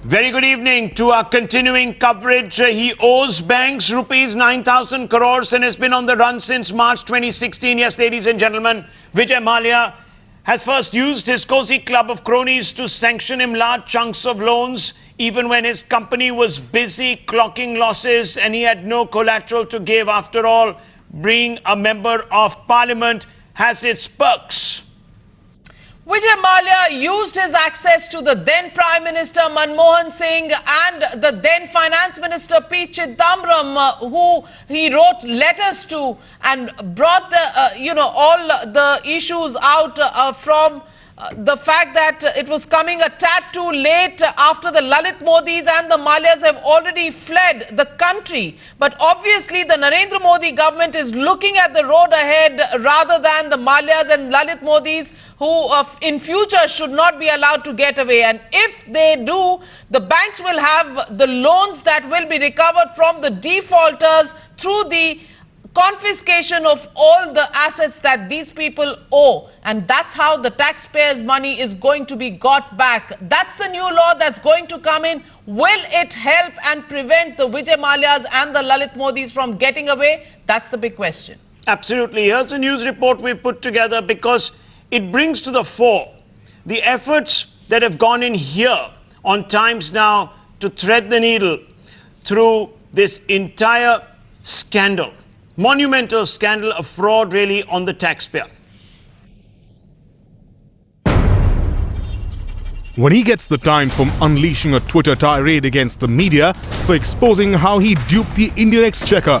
Very good evening to our continuing coverage. He owes banks rupees 9,000 crores and has been on the run since March 2016. Yes, ladies and gentlemen, Vijay Mallya has first used his cozy club of cronies to sanction him large chunks of loans, even when his company was busy clocking losses and he had no collateral to give. After all, being a member of parliament has its perks. Vijay Mallya used his access to the then Prime Minister Manmohan Singh and the then Finance Minister P. Chidambaram, who he wrote letters to and brought the, all the issues out from the fact that it was coming a tad too late after the Lalit Modis and the Mallyas have already fled the country. But obviously the Narendra Modi government is looking at the road ahead rather than the Mallyas and Lalit Modis, who in future should not be allowed to get away. And if they do, the banks will have the loans that will be recovered from the defaulters through the confiscation of all the assets that these people owe. And that's how the taxpayers' money is going to be got back. That's the new law that's going to come in. Will it help and prevent the Vijay Mallyas and the Lalit Modis from getting away? That's the big question. Absolutely. Here's a news report we've put together because it brings to the fore the efforts that have gone in here on Times Now to thread the needle through this entire scandal. Monumental scandal, a fraud really on the taxpayer. When he gets the time from unleashing a Twitter tirade against the media for exposing how he duped the Indian exchequer.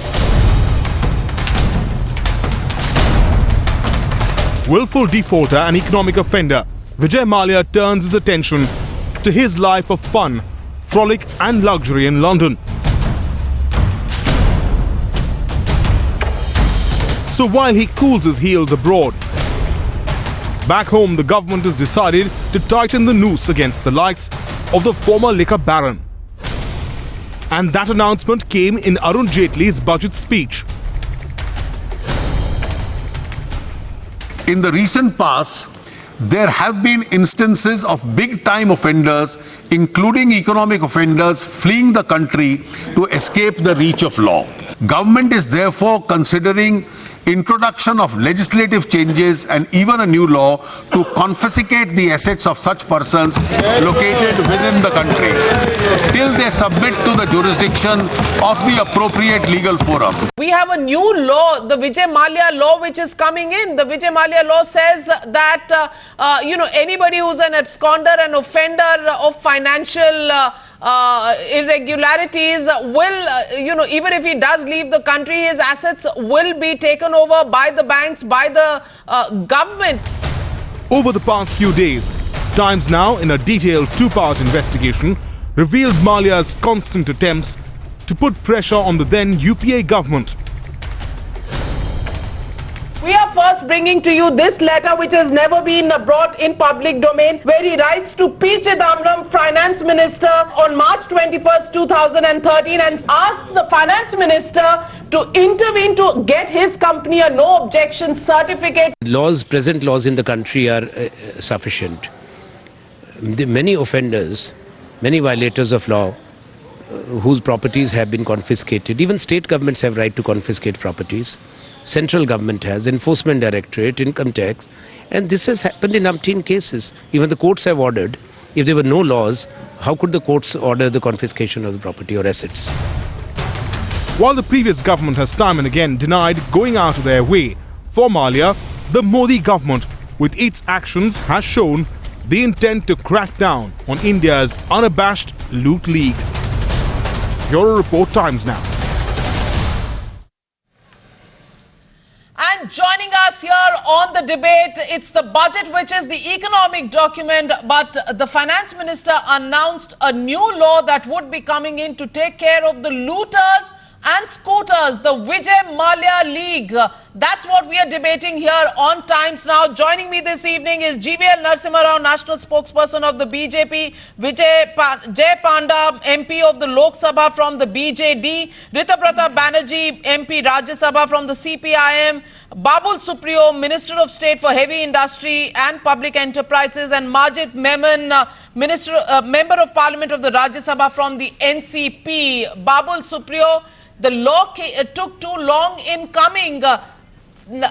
Willful defaulter and economic offender, Vijay Mallya turns his attention to his life of fun, frolic and luxury in London. So while he cools his heels abroad, back home the government has decided to tighten the noose against the likes of the former liquor baron. And that announcement came in Arun Jaitley's budget speech. In the recent past, there have been instances of big-time offenders, including economic offenders, fleeing the country to escape the reach of law. Government is therefore considering introduction of legislative changes and even a new law to confiscate the assets of such persons located within the country till they submit to the jurisdiction of the appropriate legal forum. We have a new law, the Vijay Mallya law, which is coming in. The Vijay Mallya law says that, anybody who's an absconder, an offender of financial irregularities will, even if he does leave the country, his assets will be taken over by the banks, by the government. Over the past few days, Times Now, in a detailed two-part investigation, revealed Mallya's constant attempts to put pressure on the then UPA government. We are first bringing to you this letter which has never been brought in public domain, where he writes to P. Chidambaram, Finance Minister, on March 21st, 2013 and asks the Finance Minister to intervene to get his company a no objection certificate. Present laws in the country are sufficient. Many offenders, many violators of law, whose properties have been confiscated. Even state governments have right to confiscate properties. Central government has, Enforcement Directorate, Income Tax, and this has happened in umpteen cases. Even the courts have ordered. If there were no laws, how could the courts order the confiscation of the property or assets? While the previous government has time and again denied going out of their way for Mallya, the Modi government, with its actions, has shown the intent to crack down on India's unabashed loot league. Bureau Report, Times Now. And joining us here on the debate, it's the budget, which is the economic document, but the finance minister announced a new law that would be coming in to take care of the looters and scooters, the Vijay Mallya League. That's what we are debating here on Times Now. Joining me this evening is GVL Narasimha Rao, National Spokesperson of the BJP, Jay Panda, MP of the Lok Sabha from the BJD, Ritaprata Banerjee, MP Rajya Sabha from the CPIM, Babul Supriyo, Minister of State for Heavy Industry and Public Enterprises, and Majid Memon, Member of Parliament of the Rajya Sabha from the NCP. Babul Supriyo, the law took too long in coming.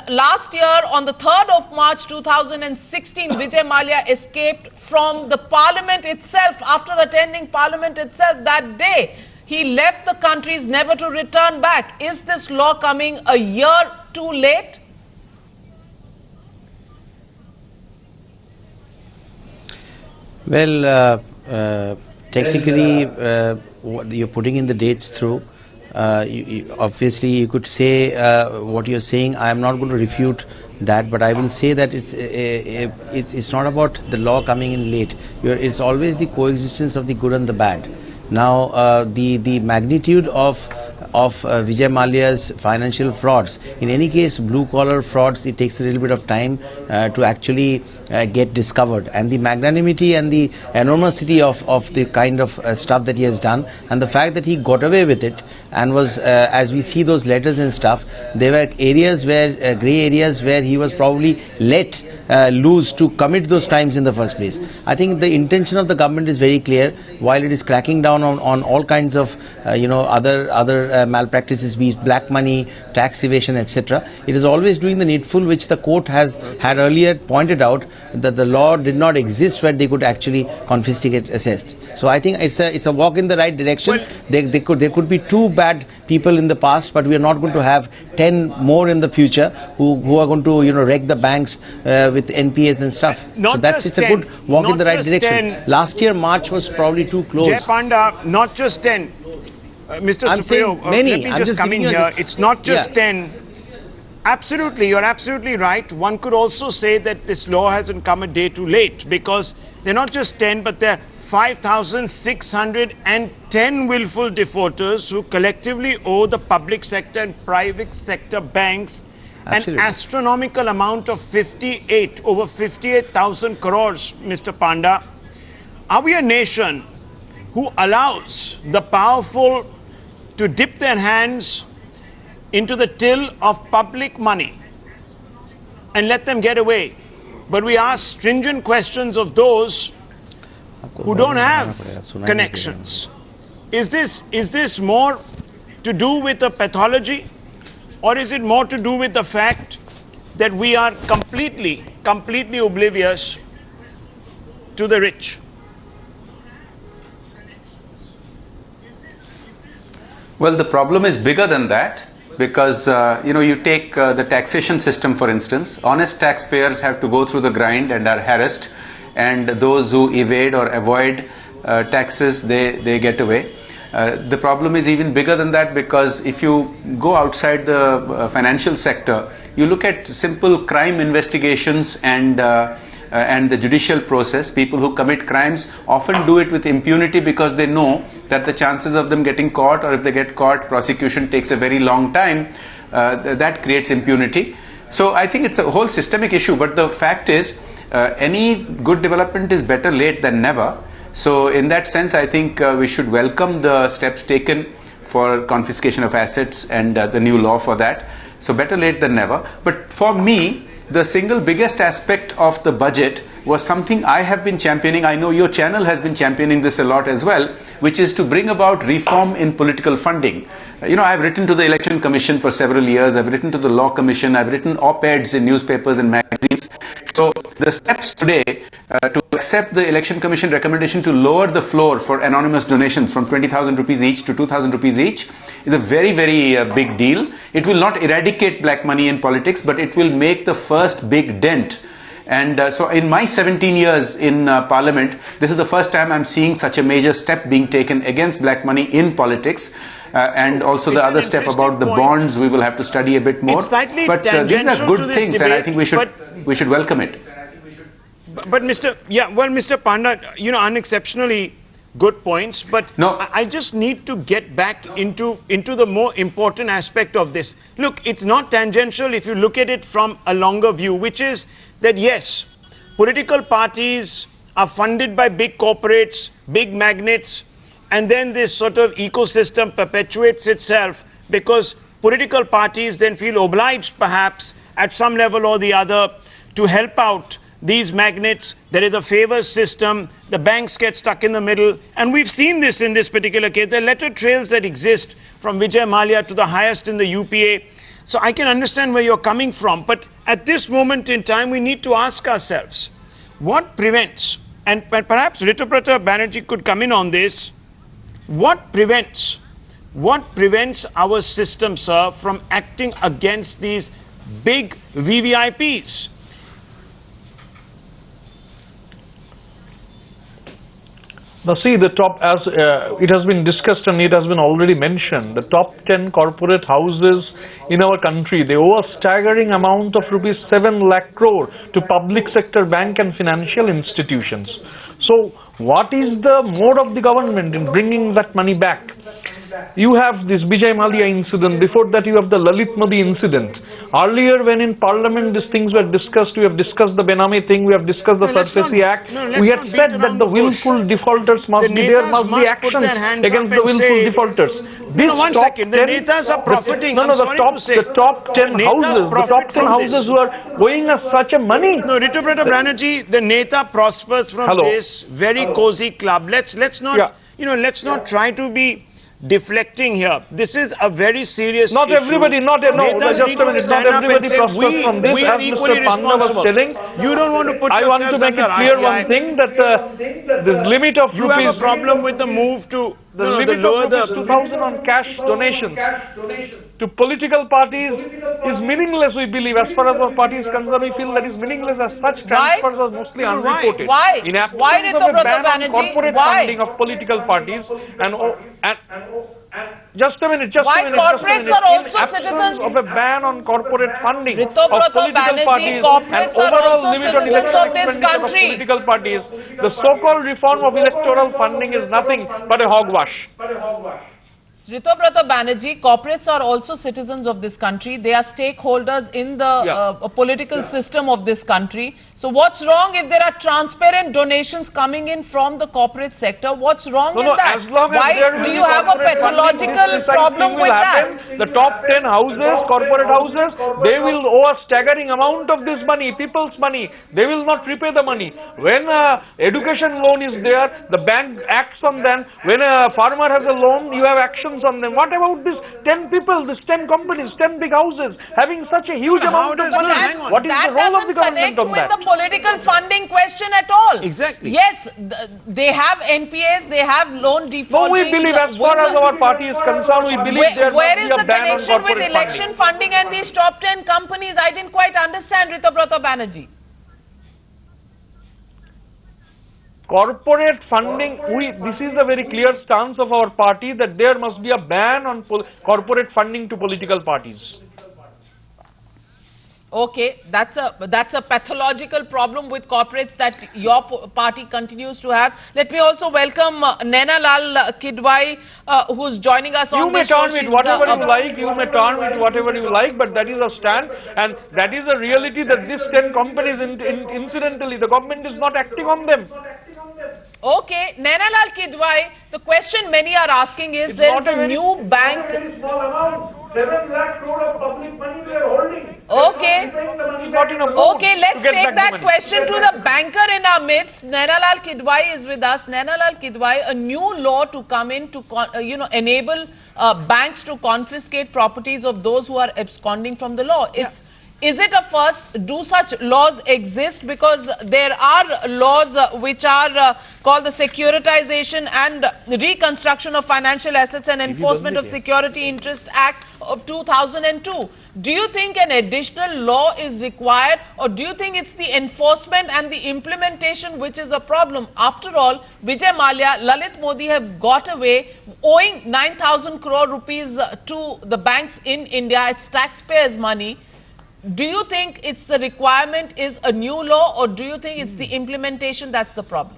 Last year, on the 3rd of March 2016, Vijay Mallya escaped from the Parliament itself. After attending Parliament itself that day, he left the country, never to return back. Is this law coming a year too late? Well, technically, you're putting in the dates through. Obviously, you could say what you're saying. I am not going to refute that, but I will say that it's not about the law coming in late. It's always the coexistence of the good and the bad. Now, the magnitude of Vijay Mallya's financial frauds, in any case, blue-collar frauds, it takes a little bit of time to actually get discovered, and the magnanimity and the enormity of the kind of stuff that he has done, and the fact that he got away with it and was, as we see those letters and stuff, there were areas where, grey areas where he was probably let loose to commit those crimes in the first place. I think the intention of the government is very clear. While it is cracking down on all kinds of other malpractices, be it black money, tax evasion, etc., it is always doing the needful, which the court had earlier pointed out that the law did not exist where they could actually confiscate assets. So I think it's a walk in the right direction. Well, there could be 2 bad people in the past, but we are not going to have 10 more in the future who are going to wreck the banks with NPAs and stuff. So it's a good walk in the right direction. 10. Last year March was probably too close. Jay Panda, not just 10. Mr. I'm Supriyo, many. let me just come in here. It's not just 10. Absolutely, you're absolutely right. One could also say that this law hasn't come a day too late, because they're not just 10, but they're 5,610 willful defaulters who collectively owe the public sector and private sector banks an astronomical amount of over 58,000 crores, Mr. Panda. Are we a nation who allows the powerful to dip their hands into the till of public money and let them get away? But we ask stringent questions of those who don't have connections. Is this more to do with a pathology, or is it more to do with the fact that we are completely oblivious to the rich? Well, the problem is bigger than that, because you take the taxation system, for instance. Honest taxpayers have to go through the grind and are harassed, and those who evade or avoid taxes, they get away. The problem is even bigger than that, because if you go outside the financial sector, you look at simple crime investigations and the judicial process. People who commit crimes often do it with impunity, because they know that the chances of them getting caught, or if they get caught, prosecution takes a very long time. That creates impunity. So I think it's a whole systemic issue, but the fact is, any good development is better late than never. So in that sense, I think we should welcome the steps taken for confiscation of assets and the new law for that. So better late than never. But for me, the single biggest aspect of the budget was something I have been championing. I know your channel has been championing this a lot as well, which is to bring about reform in political funding. I've written to the Election Commission for several years. I've written to the Law Commission. I've written op-eds in newspapers and magazines. So the steps today to accept the Election Commission recommendation to lower the floor for anonymous donations from 20,000 rupees each to 2,000 rupees each is a very, very big deal. It will not eradicate black money in politics, but it will make the first big dent. And so in my 17 years in Parliament, this is the first time I'm seeing such a major step being taken against black money in politics. And also the other step about the bonds, we will have to study a bit more. But these are good things, and I think we should welcome it. But Mr. Panda, unexceptionally, good points, but No. I just need to get back into the more important aspect of this. Look, it's not tangential if you look at it from a longer view, which is that yes, political parties are funded by big corporates, big magnates, and then this sort of ecosystem perpetuates itself because political parties then feel obliged perhaps at some level or the other to help out these magnates. There is a favor system, the banks get stuck in the middle, and we've seen this in this particular case. There are letter trails that exist from Vijay Mallya to the highest in the UPA. So I can understand where you're coming from, but at this moment in time, we need to ask ourselves, what prevents, and perhaps Rituprata Banerjee could come in on this, what prevents our system, sir, from acting against these big VVIPs? Now see, the top, as it has been discussed and it has been already mentioned, the top 10 corporate houses in our country, they owe a staggering amount of rupees 7 lakh crore to public sector bank and financial institutions. So what is the mode of the government in bringing that money back? You have this Vijay Mallya incident, before that you have the Lalit incident. Earlier when in parliament these things were discussed, we have discussed the Benami thing, we have discussed the SARFAESI Act, we had said that the willful defaulters must be there, must be actions against the willful defaulters. No, one second, the netas are profiting. The top 10 houses who are owing us such a money. No, Rituprata Banerjee, the neta prospers from this very cozy club. Let's not, let's not try to be deflecting here. This is a very serious issue. Just a minute, not everybody prospers from this. As Mr. Panna was telling, you don't want to put I want to make it clear one thing, that this limit of you have a problem with the move to the limit of 2,000 on cash donations to political parties is meaningless, we believe. As far as our party is concerned, we feel that is meaningless, as such transfers are mostly unreported. Why? In absence of a ban on corporate funding of political parties and just a minute. Corporates are also citizens of a ban on corporate funding of Rituprata political Banerjee, parties corporates and are overall also limit on citizens of this expenditure of country. political parties, the so-called reform of electoral funding is nothing but a hogwash. Rituprata Banerjee, corporates are also citizens of this country. They are stakeholders in the political system of this country. So what's wrong if there are transparent donations coming in from the corporate sector? What's wrong in that? Why do you have a pathological problem with that? The top 10 houses, corporate houses, they will owe a staggering amount of this money, people's money. They will not repay the money. When education loan is there, the bank acts on them. When a farmer has a loan, you have actions on them. What about these 10 people, these 10 companies, 10 big houses having such a huge amount of money? What is the role of the government on that? Political funding question at all. Exactly. Yes, they have NPAs, they have loan defaulting. No, we believe, as far as our party is concerned, we believe there must be a ban on corporate funding. Where is the connection with election funding and these top 10 companies? I didn't quite understand, Rituprata Banerjee. Corporate funding, this is a very clear stance of our party, that there must be a ban on corporate funding to political parties. Okay, that's a pathological problem with corporates that your party continues to have. Let me also welcome Naina Lal Kidwai, who's joining us on this show. You may turn with whatever you like, but that is a stand, and that is a reality, that these 10 companies, incidentally, the government is not acting on them. Okay, Naina Lal Kidwai, the question many are asking is, there is a new bank. 7 lakh crore of public money we are holding. Okay. Okay, let's take that question to the banker in our midst. Naina Lal Kidwai is with us. Naina Lal Kidwai, a new law to come in to enable banks to confiscate properties of those who are absconding from the law. Is it a first? Do such laws exist? Because there are laws which are called the Securitization and Reconstruction of Financial Assets and Enforcement of Security Interest Act of 2002. Do you think an additional law is required, or do you think it's the enforcement and the implementation which is a problem? After all, Vijay Mallya, Lalit Modi have got away owing 9,000 crore rupees to the banks in India. It's taxpayers' money. Do you think it's the requirement is a new law, or do you think it's the implementation that's the problem?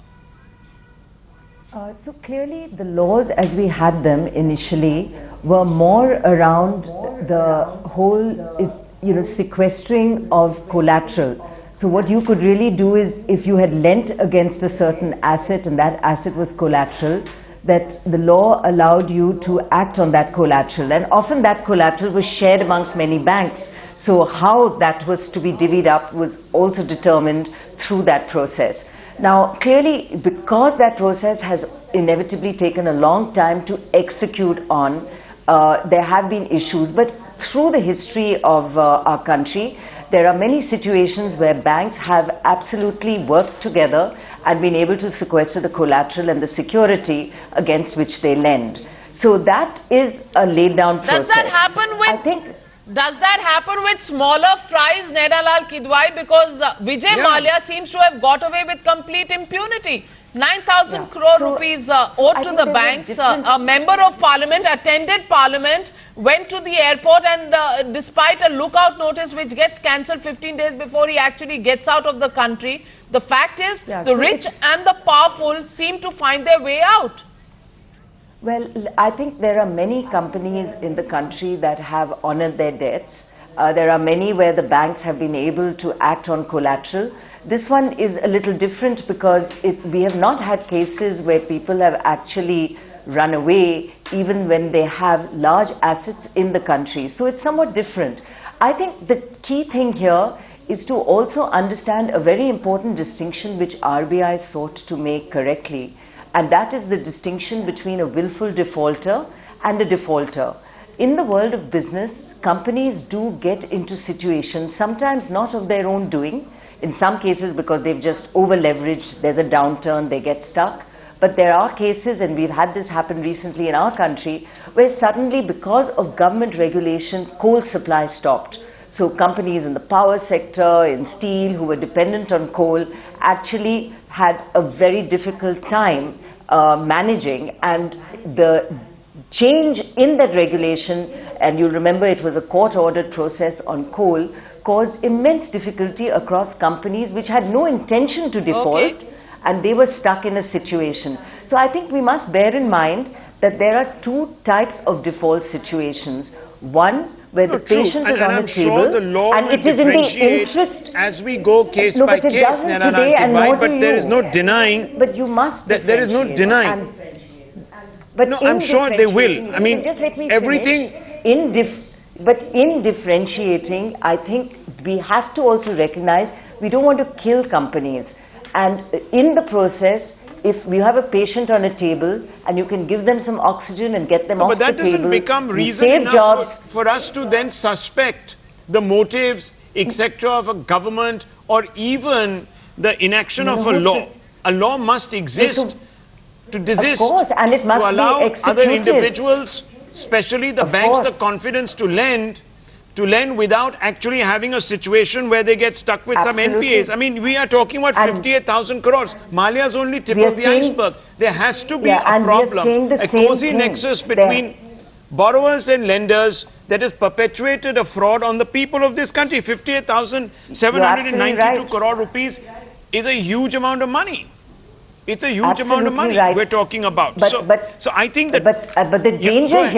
So clearly the laws as we had them initially were more around the whole, sequestering of collateral. So what you could really do is if you had lent against a certain asset and that asset was collateral, that the law allowed you to act on that collateral. And often that collateral was shared amongst many banks. So how that was to be divvied up was also determined through that process. Now, clearly, because that process has inevitably taken a long time to execute on, there have been issues. But through the history of our country, there are many situations where banks have absolutely worked together and been able to sequester the collateral and the security against which they lend. So that is a laid down process. Does that happen with... I think Does that happen with smaller fries, Naidalal Kidwai? Because Vijay Mallya seems to have got away with complete impunity. 9,000 crore rupees owed to the banks. A member of parliament attended parliament, went to the airport, and despite a lookout notice which gets cancelled 15 days before he actually gets out of the country, the fact is the rich and the powerful seem to find their way out. Well, I think there are many companies in the country that have honored their debts. There are many where the banks have been able to act on collateral. This one is a little different because we have not had cases where people have actually run away even when they have large assets in the country. So it's somewhat different. I think the key thing here is to also understand a very important distinction which RBI sought to make correctly. And that is the distinction between a willful defaulter and a defaulter. In the world of business, companies do get into situations, sometimes not of their own doing, in some cases because they've just over-leveraged, there's a downturn, they get stuck. But there are cases, and we've had this happen recently in our country, where suddenly because of government regulation, coal supply stopped. So companies in the power sector, in steel, who were dependent on coal, actually had a very difficult time managing, and the change in that regulation, and you'll remember it was a court-ordered process on coal, caused immense difficulty across companies which had no intention to default, and they were stuck in a situation. So I think we must bear in mind that there are two types of default situations. One, where the patient is on the table, the law and it is in the interest as we go case by case, but there is no denying. But you must. That there is no denying. But no, I'm sure they will. I mean, just let me everything. But in differentiating, I think we have to also recognize we don't want to kill companies, and in the process, if you have a patient on a table and you can give them some oxygen and get them off the table, but that doesn't become reason enough for us to then suspect the motives, etc., of a government or even the inaction of a law. A law must exist to desist, of course, and it must to allow be executed. other individuals, especially the banks, the confidence to lend without actually having a situation where they get stuck with some NPAs. I mean, we are talking about 58,000 crores. Mallya is only tip of the iceberg. There has to be a problem, a cozy nexus between borrowers and lenders that has perpetuated a fraud on the people of this country. 58,792 crore rupees is a huge amount of money. It's a huge amount of money we're talking about. So I think that... But the danger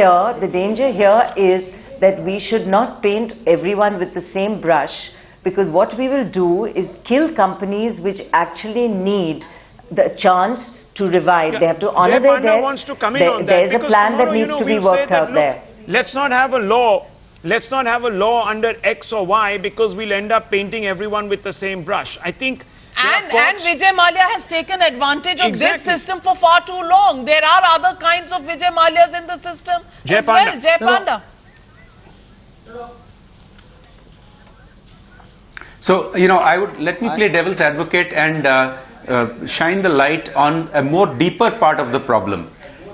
here is that we should not paint everyone with the same brush, because what we will do is kill companies which actually need the chance to revive. They have to honor their debt. Wants to come in on that, there's a plan that needs to be worked out there. Let's not have a law. Let's not have a law under X or Y, because we'll end up painting everyone with the same brush. I think... And Vijay Mallya has taken advantage of this system for far too long. There are other kinds of Vijay Mallyas in the system as well. Jay Panda. So, let me play devil's advocate and shine the light on a more deeper part of the problem.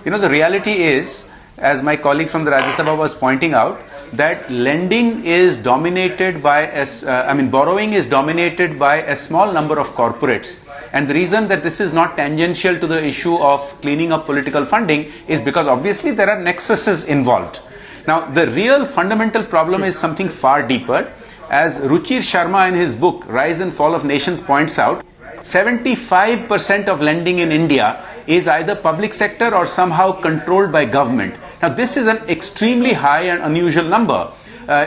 The reality is, as my colleague from the Rajya Sabha was pointing out, that lending is dominated by, borrowing is dominated by a small number of corporates. And the reason that this is not tangential to the issue of cleaning up political funding is because obviously there are nexuses involved. Now, the real fundamental problem is something far deeper. As Ruchir Sharma in his book, Rise and Fall of Nations points out, 75% of lending in India is either public sector or somehow controlled by government. Now, this is an extremely high and unusual number.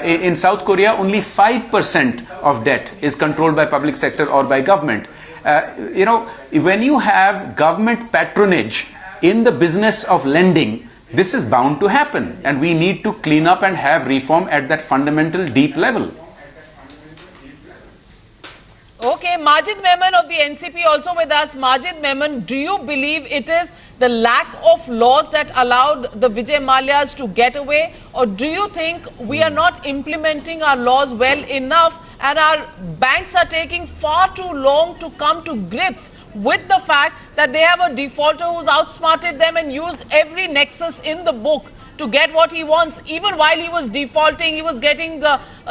In South Korea, only 5% of debt is controlled by public sector or by government. When you have government patronage in the business of lending, this is bound to happen, and we need to clean up and have reform at that fundamental deep level. Okay, Majid Memon of the NCP also with us. Majid Memon, do you believe it is the lack of laws that allowed the Vijay Mallyas to get away, or do you think we are not implementing our laws well enough and our banks are taking far too long to come to grips with the fact that they have a defaulter who's outsmarted them and used every nexus in the book to get what he wants? Even while he was defaulting, he was getting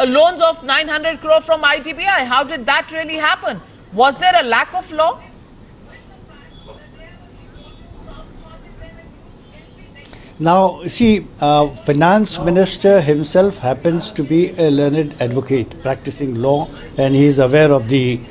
loans of 900 crore from ITBI. How did that really happen? Was there a lack of law? Now, see, finance minister himself happens to be a learned advocate practicing law, and he is aware of the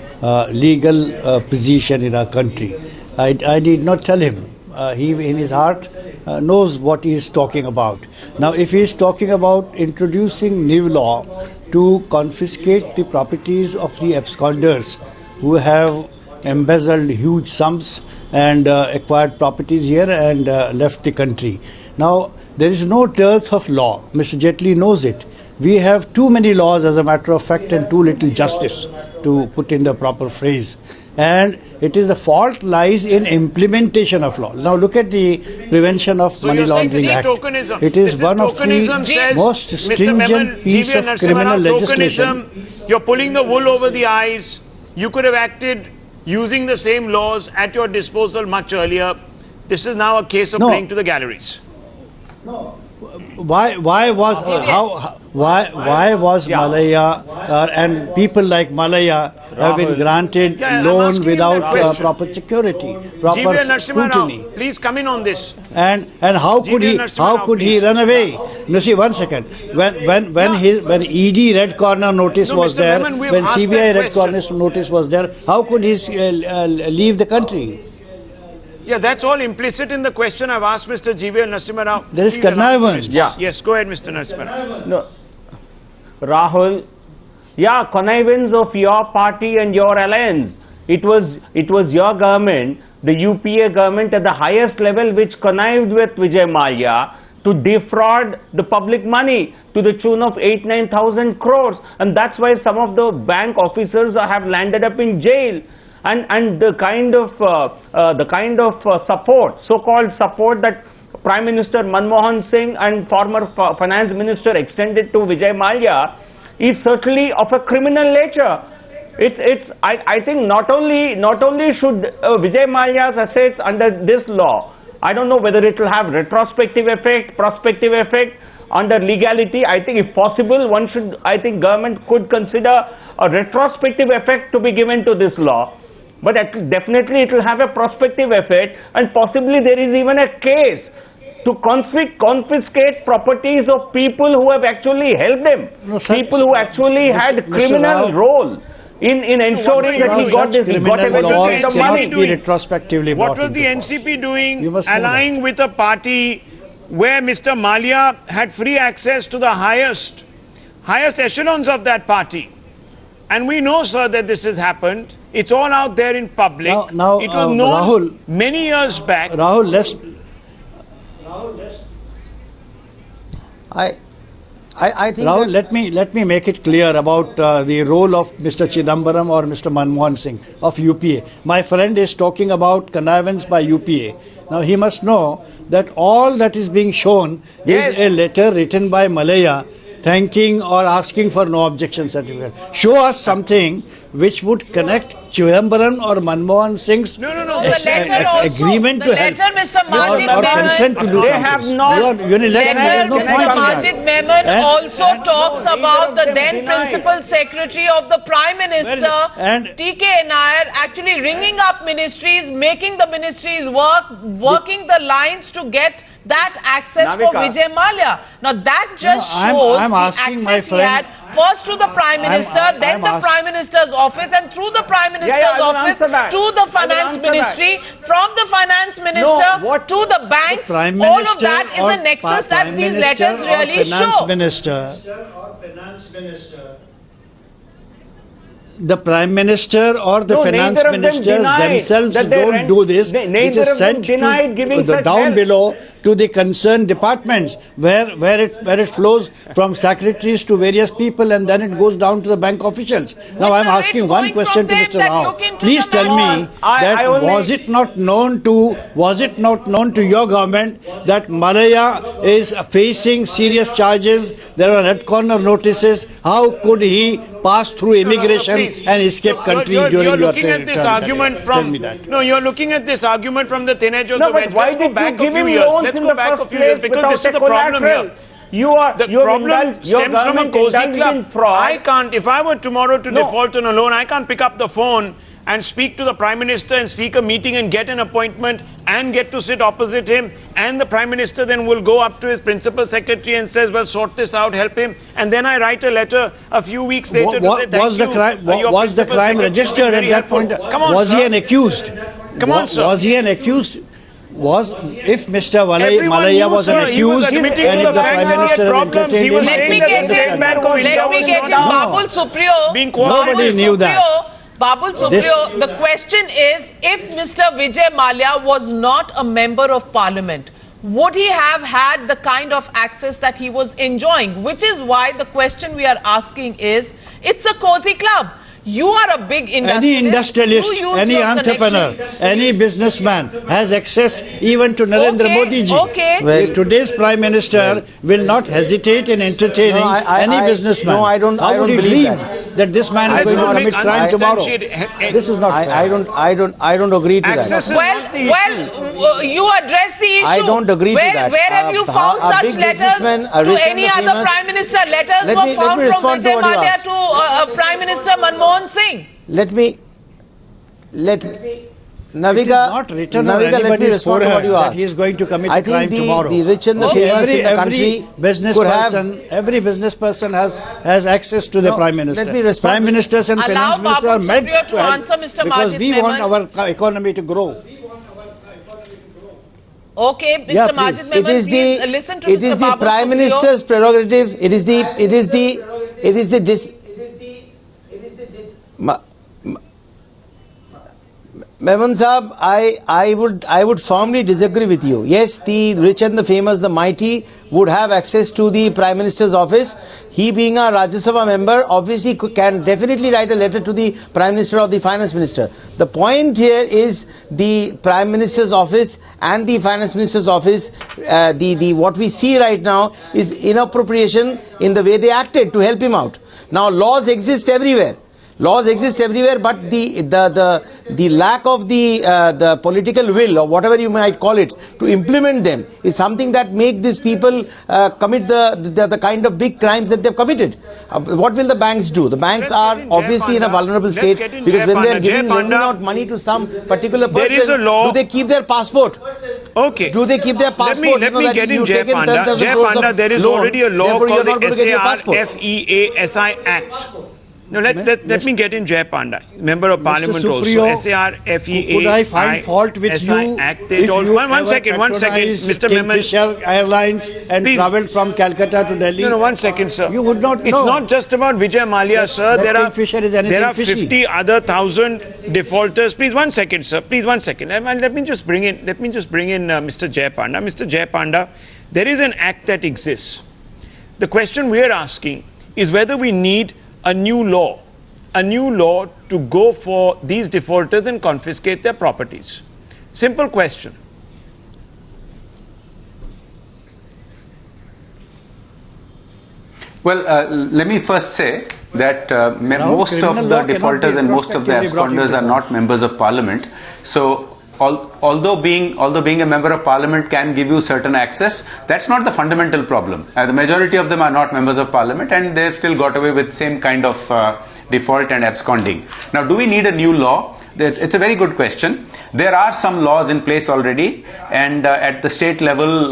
legal position in our country. I need not tell him. He, in his heart, knows what he is talking about. Now, if he is talking about introducing new law to confiscate the properties of the absconders who have embezzled huge sums and acquired properties here and left the country. Now, there is no dearth of law. Mr. Jaitley knows it. We have too many laws, as a matter of fact, and too little justice, to put in the proper phrase. And it is the fault lies in implementation of law. Now look at the Prevention of Money Laundering Act. Tokenism. It is one of the most stringent piece of criminal legislation. You're pulling the wool over the eyes. You could have acted using the same laws at your disposal much earlier. This is now a case of playing to the galleries. No. Why was Mallya and people like Mallya have been granted loan without proper security, proper scrutiny? Please come in on this. And how could he run away? No, see, one second. When ED red corner notice was there, when CBI red corner notice was there, how could he leave the country? Yeah, that's all implicit in the question I've asked Mr. G.V. Narasimha Rao. There is connivance. Yeah. Yes, go ahead, Mr. Narasimha Rao. No, Rahul, connivance of your party and your alliance. It was your government, the UPA government at the highest level, which connived with Vijay Mallya to defraud the public money to the tune of 8,000-9,000 crores, and that's why some of the bank officers have landed up in jail. And the kind of support, so-called support, that Prime Minister Manmohan Singh and former Finance Minister extended to Vijay Mallya is certainly of a criminal nature. I think not only should Vijay Mallya's assets under this law, I don't know whether it will have retrospective effect, prospective effect under legality. I think if possible, government could consider a retrospective effect to be given to this law. But definitely it will have a prospective effect, and possibly there is even a case to confiscate properties of people who have actually helped them, people who actually had criminal role in ensuring that he got whatever money. What was the NCP doing allying with a party where Mr. Mallya had free access to the highest echelons of that party? And we know, sir, that this has happened. It's all out there in public. Now, it was known Rahul, many years back. Rahul, I think Rahul, let me make it clear about the role of Mr. Chidambaram or Mr. Manmohan Singh of UPA. My friend is talking about connivance by UPA. Now he must know that all that is being shown is a letter written by Mallya thanking or asking for no objection certificate. Show us something which would connect Chidambaram or Manmohan Singh's agreement to help Mr. Majid or consent to do something. Mr. Majid Memon also talks about the then Principal Secretary of the Prime Minister, T.K. Nair, actually ringing up ministries, making the ministries working the lines to get that access for Navika. Vijay Mallya. Now that just No, shows I'm the asking my access he friend- had first to the Prime Minister, then I'm the ask- Prime Minister's office, and through the Prime Minister's I will office answer that. to the I will Finance answer Ministry, from the Finance Minister what- to the banks. Prime All of Minister that is or a nexus Prime that these Minister letters or really Finance show. Minister. The Prime Minister or the No, Finance neither of them Minister denied themselves that they don't rent- do this. they- It neither is of them sent denied to giving the such down help. below to the concerned departments where it flows from secretaries to various people and then it goes down to the bank officials. Now I'm the asking rates one going question from to them Mr. that Rao. look into Please the tell me matter. that I only- was it not known to your government that Mallya is facing serious charges? There are red corner notices. How could he pass through immigration please. and escape country You're during your looking at this term? argument Tell from me that. no, you're looking at this argument from the thin edge of No, the but wedge. why Let's go did you back a give few him years. loans Let's in go the back a first few years place because this is without the a problem collateral? here. You are The your problem stems from a cozy indulged club. in fraud. I can't, if I were tomorrow to No. default on a loan, I can't pick up the phone and speak to the Prime Minister and seek a meeting and get an appointment and get to sit opposite him. And the Prime Minister then will go up to his principal secretary and says, well, sort this out, help him. And then I write a letter a few weeks later to say, thank Was the you, crime your was the principal crime secretary has been registered at very that helpful. point? Come on, Was he sir. an accused? Come on, sir. Was he an accused? If Mr. Everyone Mallya knew, was an sir. He was accused, admitting and to if the the fact Prime that he Minister had has problems. He entertained was him, saying I that the can State understand Bank that. of India Let me was get not in out. Babul Supriyo. Being cooperative. Nobody knew that. Babul Supriyo, the question is, if Mr. Vijay Mallya was not a member of parliament, would he have had the kind of access that he was enjoying? Which is why the question we are asking is, it's a cozy club. You are a big Any industrialist, You use any your entrepreneur, connections. any businessman has access even to Narendra Okay, Modi ji. okay. Well- Today's Prime Minister will not hesitate in entertaining No, any businessman. no, I don't- How I would don't he believe dream that this man is Let's going not to make commit crime tomorrow? unsubstantiated- This is not fair. I don't agree to Access that. is not the issue. You address the issue. I don't agree to that. Where have you found a such big letters businessman, a to rich and any a other famous- Prime Minister? Letters Let were me found from respond to Vijay what you Mallya asked. to Prime Minister Manmohan Singh. Let me Navika, It is not written on Navika, let me anybody's respond to what forehead you that asked. he is going to commit I crime think tomorrow. the rich and the Okay, famous in the country could have. every business person has access to the No, Prime Minister. let me respond Prime to- Ministers and Allow finance ministers are Babul meant Supriyo to help answer Mr. because Majid we want Memon. our economy to grow. Okay, Mr. Yeah, Majid please. Memon, It is please the listen to it Mr. is the Babul Prime Supriyo. Minister's prerogative. It is the Memon Saab, I would firmly disagree with you. Yes, the rich and the famous, the mighty would have access to the Prime Minister's office. He being a Rajya Sabha member, obviously can definitely write a letter to the Prime Minister or the Finance Minister. The point here is the Prime Minister's office and the Finance Minister's office, what we see right now is inappropriation in the way they acted to help him out. Now laws exist everywhere. Laws exist everywhere, but the lack of the political will, or whatever you might call it, to implement them is something that make these people commit the kind of big crimes that they've committed. What will the banks do? The banks are obviously in a vulnerable state because when they're lending out money to some particular person, There is a law. do they keep their passport? Okay. Do they keep their passport? Let You know me that get in you've Jay taken Panda. 10,000 Jay crores of Panda, there is loan, already a law therefore you're called not going the to get your passport. SARFEASI Act. No, let me get in Jay Panda, Member of Parliament also. Supriyo, SARFEASI could I find fault with you Act. if you One ever second, patronized Mr. Memon. Kingfisher Airlines and Please. travelled from Calcutta to Delhi? No, 1 second, sir. You would not It's know. not just about Vijay Mallya, sir. that There are Kingfisher is anything fishy. 50 other 1,000 defaulters. Please, 1 second, sir. Please, 1 second. Let me just bring in Mr. Jay Panda. Mr. Jay Panda, there is an act that exists. The question we are asking is whether we need a new law to go for these defaulters and confiscate their properties. Simple question. Well, let me first say that most of criminal the law cannot defaulters be and most of the prospectively brought into absconders are not members of parliament. So, although being a member of parliament can give you certain access, that's not the fundamental problem. The majority of them are not members of parliament, and they've still got away with same kind of default and absconding. Now, do we need a new law? It's a very good question. There are some laws in place already, and at the state level,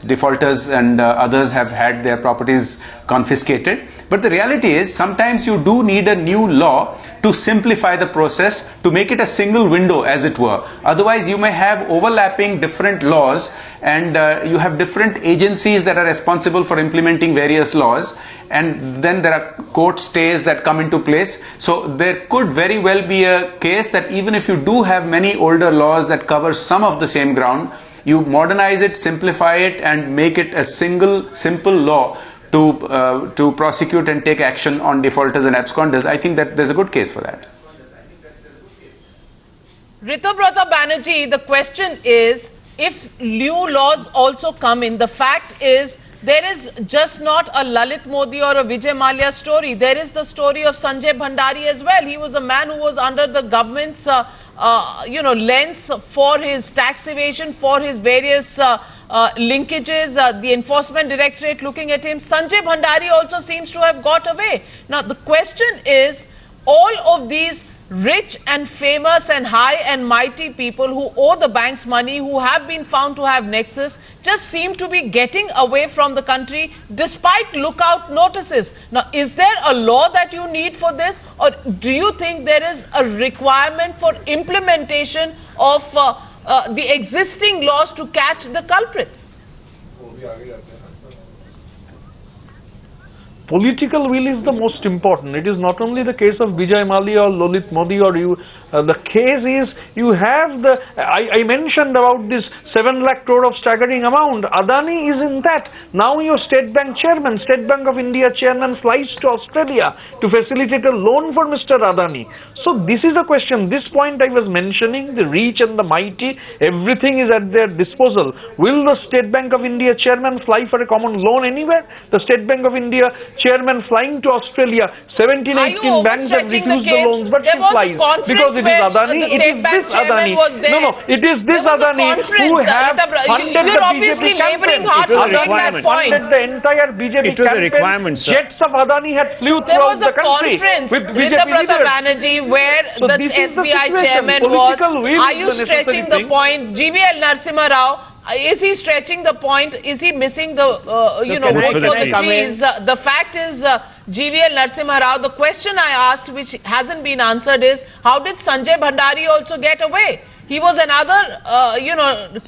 defaulters and others have had their properties confiscated. But the reality is, sometimes you do need a new law to simplify the process, to make it a single window, as it were. Otherwise, you may have overlapping different laws, and you have different agencies that are responsible for implementing various laws, and then there are court stays that come into place. So there could very well be a case that even if you do have many older laws that cover some of the same ground, you modernize it, simplify it, and make it a single, simple law to prosecute and take action on defaulters and absconders. I think that there's a good case for that. Ritubrata Banerjee, the question is, if new laws also come in, the fact is there is just not a Lalit Modi or a Vijay Mallya story. There is the story of Sanjay Bhandari as well. He was a man who was under the government's lens for his tax evasion, for his various linkages, the enforcement directorate looking at him. Sanjay Bhandari also seems to have got away. Now the question is, all of these rich and famous and high and mighty people who owe the banks money, who have been found to have nexus, just seem to be getting away from the country despite lookout notices. Now, is there a law that you need for this, or do you think there is a requirement for implementation of the existing laws to catch the culprits? Political will is the most important. It is not only the case of Vijay Mallya or Lalit Modi or you. The case is you have the. I mentioned about this 7 lakh crore of staggering amount. Adani is in that. Now your State Bank chairman, State Bank of India chairman flies to Australia to facilitate a loan for Mr. Adani. So this is a question. This point I was mentioning, the rich and the mighty, everything is at their disposal. Will the State Bank of India chairman fly for a common loan anywhere? The State Bank of India chairman flying to Australia, 17, 18 banks have refused the loans, but she flies because it is Adani. It is this Adani. No, it is this Adani who have funded the BJP campaign. Adani funded the entire BJP campaign. Jets of Adani had flew throughout the country with BJP leaders. Where So the SBI chairman was. Are you stretching the point? GVL Narasimha Rao, is he stretching the point? Is he missing the, vote for the trees? The fact is, GVL Narasimha Rao, the question I asked, which hasn't been answered, is how did Sanjay Bhandari also get away? He was another,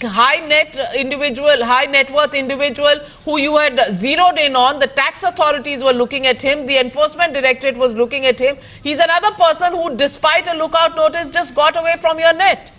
high net worth individual who you had zeroed in on. The tax authorities were looking at him. The enforcement directorate was looking at him. He's another person who, despite a lookout notice, just got away from your net.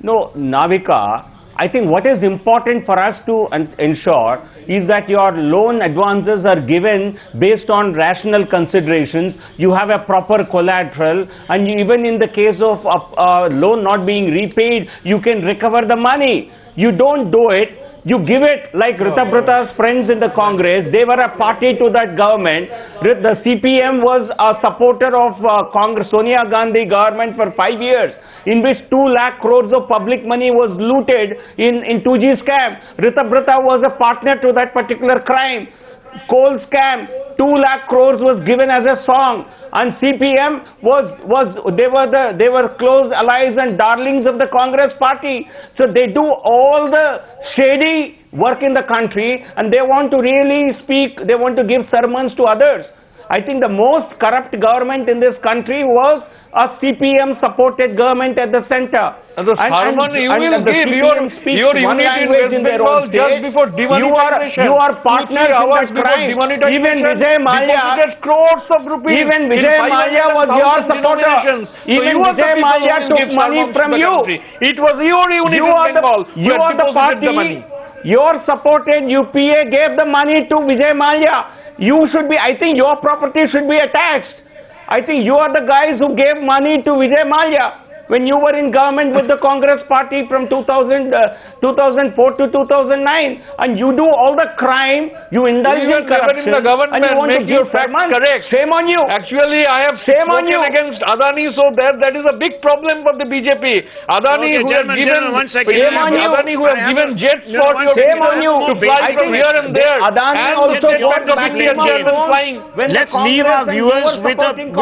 No, Navika, I think what is important for us to ensure is that your loan advances are given based on rational considerations. You have a proper collateral, and even in the case of a loan not being repaid, you can recover the money. You don't do it. You give it like Ritubrata's friends in the Congress. They were a party to that government. The CPM was a supporter of Sonia Gandhi government for 5 years, in which 2 lakh crores of public money was looted in 2G scam. Ritubrata was a partner to that particular crime. Coal scam, 2 lakh crores was given as a song, and CPM they were close allies and darlings of the Congress party. So they do all the shady work in the country, and they want to really speak, they want to give sermons to others. I think the most corrupt government in this country was a CPM supported government at the center. You will give your unit in Bengal just before demonetization. You are partners in that crime. Even Vijay Mallya, crores of rupees. Even Vijay Mallya was your supporter. Even Vijay Mallya took money from you. It was your unit in Bengal. You are the party. Your supported UPA gave the money to Vijay Mallya. You should be, I think your property should be taxed. I think you are the guys who gave money to Vijay Mallya. when you were in government with the Congress party from 2004 to 2009, and you do all the crime, you indulge in corruption, in the government, and you want to make your give facts sermons. correct. Shame on you. Actually, I have Shame on spoken you. against Adani, so that is a big problem for the BJP. Adani, Okay, who gentlemen, have given, one second. Shame on you. Adani, who have given jets No, for one your second. Shame on you. to fly Basic from here and there. Adani and also the bought President of back India game. has been flying. When Let's the leave Congress our and viewers you were with a supporting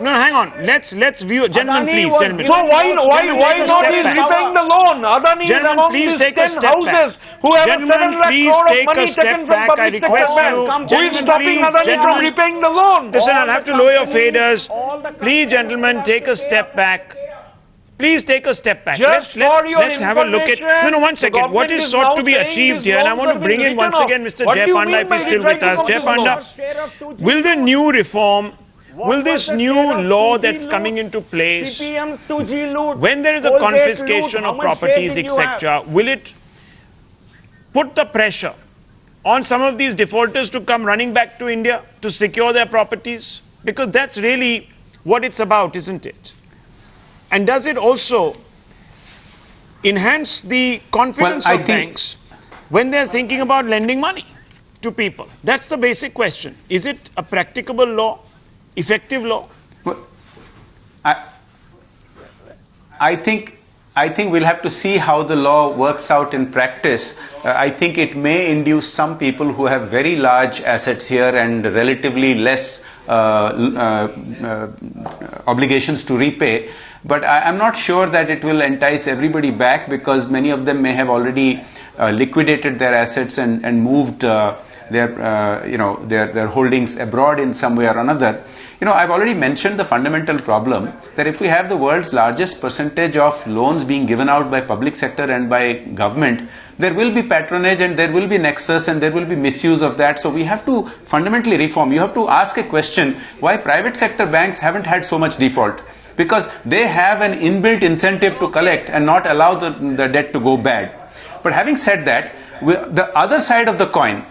no, hang on. Let's view gentlemen, Adani please, was gentlemen. So why Gentlemen, take a not step is back. repaying the loan? Adani is Gentlemen, among please these take a 10 step back. houses who have Gentlemen, 7 lakh please crore of take money a step taken from back. I public sector request banks. you. Who is Gentlemen, stopping please, Adani from gentlemen. repaying the loan? Listen, I'll have to lower your faders. Please, gentlemen, take a step back. Please take a step back. Just for your Let's have a look at... No, one the second. What government is is sought now to be saying achieved these here? And I loans want to have bring been in once written again off. Mr. What do Jay you Panda, mean if by he's still with us. rewriting Jay of these Panda, laws? will the new reform, will this was the new share of law 2G that's loot, coming into place, CPM's 2G loot, when there is a Colgate confiscation loot, of how much properties, share did you etc., will it put the pressure on some of these defaulters to come running back to India to secure their properties? Because that's really what it's about, isn't it? And does it also enhance the confidence Well, I of think- banks when they're thinking about lending money to people? That's the basic question. Is it a practicable law, effective law? Well, I think we'll have to see how the law works out in practice. I think it may induce some people who have very large assets here and relatively less obligations to repay. But I'm not sure that it will entice everybody back, because many of them may have already liquidated their assets and moved their holdings abroad in some way or another. I've already mentioned the fundamental problem that if we have the world's largest percentage of loans being given out by public sector and by government, there will be patronage and there will be nexus and there will be misuse of that. So we have to fundamentally reform. You have to ask a question, why private sector banks haven't had so much default? Because they have an inbuilt incentive to collect and not allow the debt to go bad. But having said that, the other side of the coin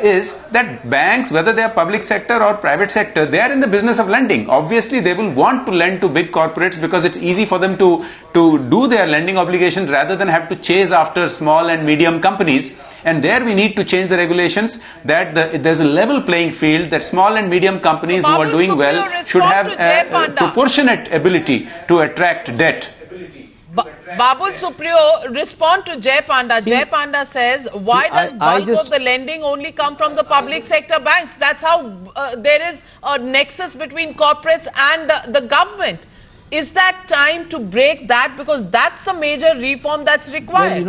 is that banks, whether they are public sector or private sector, they are in the business of lending. Obviously, they will want to lend to big corporates because it's easy for them to do their lending obligations rather than have to chase after small and medium companies. And there we need to change the regulations, that there's a level playing field, that small and medium companies who are doing well should have a proportionate ability to attract debt. Babul Supriyo, respond to Jay Panda. Jay Panda says, why does bulk of the lending only come from the public sector banks? That's how there is a nexus between corporates and the government. Is that time to break that? Because that's the major reform that's required.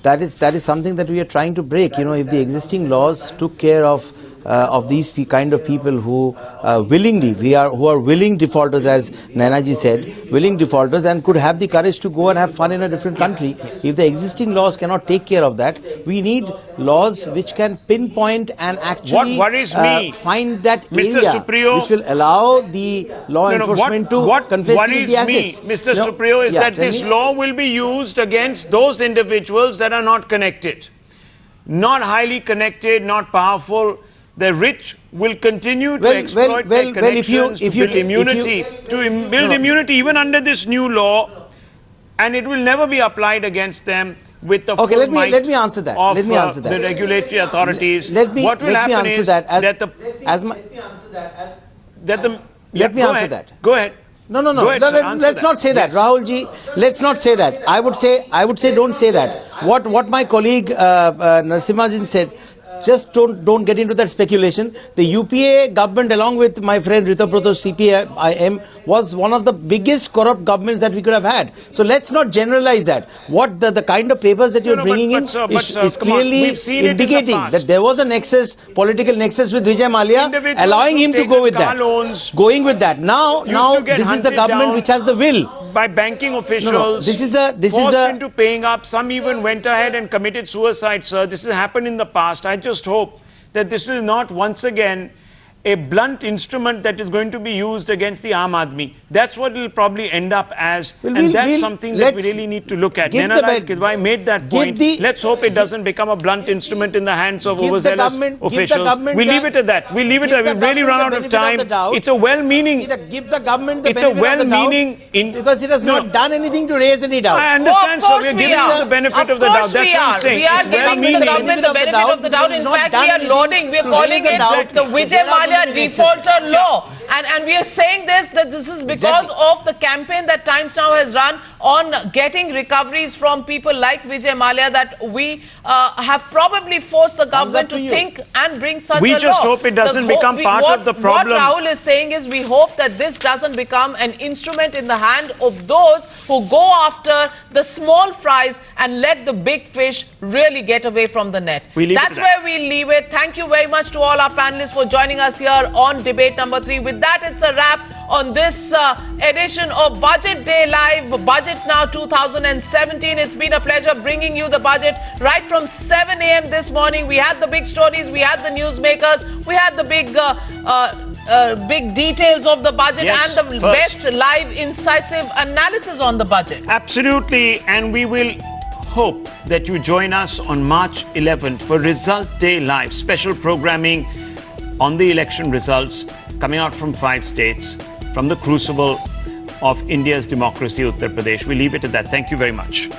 That is something that we are trying to break. If the existing laws took care of these kind of people who willingly, who are willing defaulters, as Nainaji said, willing defaulters, and could have the courage to go and have fun in a different country. If the existing laws cannot take care of that, we need laws which can pinpoint and actually find that Mr. area Supriyo, which will allow the law enforcement to confiscate the assets. Mr. Supriyo, is that this law will be used against those individuals that are not connected, not highly connected, not powerful. The rich will continue to exploit their connections to build immunity, immunity even under this new law, and it will never be applied against them with the full might let me answer that. of Let me answer that. the regulatory authorities. Let me what will happen answer is that. Let me answer that. Go ahead. No. Ahead, let's not say that, Rahul ji. Let's not say that. I would say, don't say that. What my colleague Narasimhan said. Just don't get into that speculation. The UPA government, along with my friend Ritaproto CPIM, was one of the biggest corrupt governments that we could have had. So let's not generalize that. What the kind of papers that you're bringing in is clearly indicating that there was a nexus, political nexus with Vijay Mallya, allowing him to go with that. Going with that. Now this is the government which has the will. By banking officials, this is into paying up. Some even went ahead and committed suicide, sir. This has happened in the past. I just hope that this is not once again a blunt instrument that is going to be used against the Aam Aadmi. That's what it will probably end up as. And that's something that we really need to look at. Nenalal Kidwai made that point. Let's hope it doesn't become a blunt instrument in the hands of overzealous officials. We leave it at that. We leave it at that. We've really run out of time. It's a well-meaning. Give the government the it's a benefit of the well-meaning doubt because it has not done anything to raise any doubt. I understand, so we're giving you the benefit of the doubt. That's what I'm saying. We are giving the government the benefit of the doubt. In fact, we are lauding, we are calling it the Vijay Mallya defaulter law. And we are saying that this is because of the campaign that Times Now has run on getting recoveries from people like Vijay Mallya that we have probably forced the government to think and bring such a law. We just hope it doesn't become part of the problem. What Rahul is saying is we hope that this doesn't become an instrument in the hand of those who go after the small fries and let the big fish really get away from the net. That's where we leave it. Thank you very much to all our panelists for joining us here on debate number 3. With that, it's a wrap on this edition of Budget Day Live, Budget Now 2017. It's been a pleasure bringing you the budget right from 7 a.m. this morning. We had the big stories, we had the newsmakers, we had the big details of the budget and the best live incisive analysis on the budget. Absolutely, and we will hope that you join us on March 11th for Result Day Live, special programming on the election results coming out from 5 states, from the crucible of India's democracy, Uttar Pradesh. We leave it at that. Thank you very much.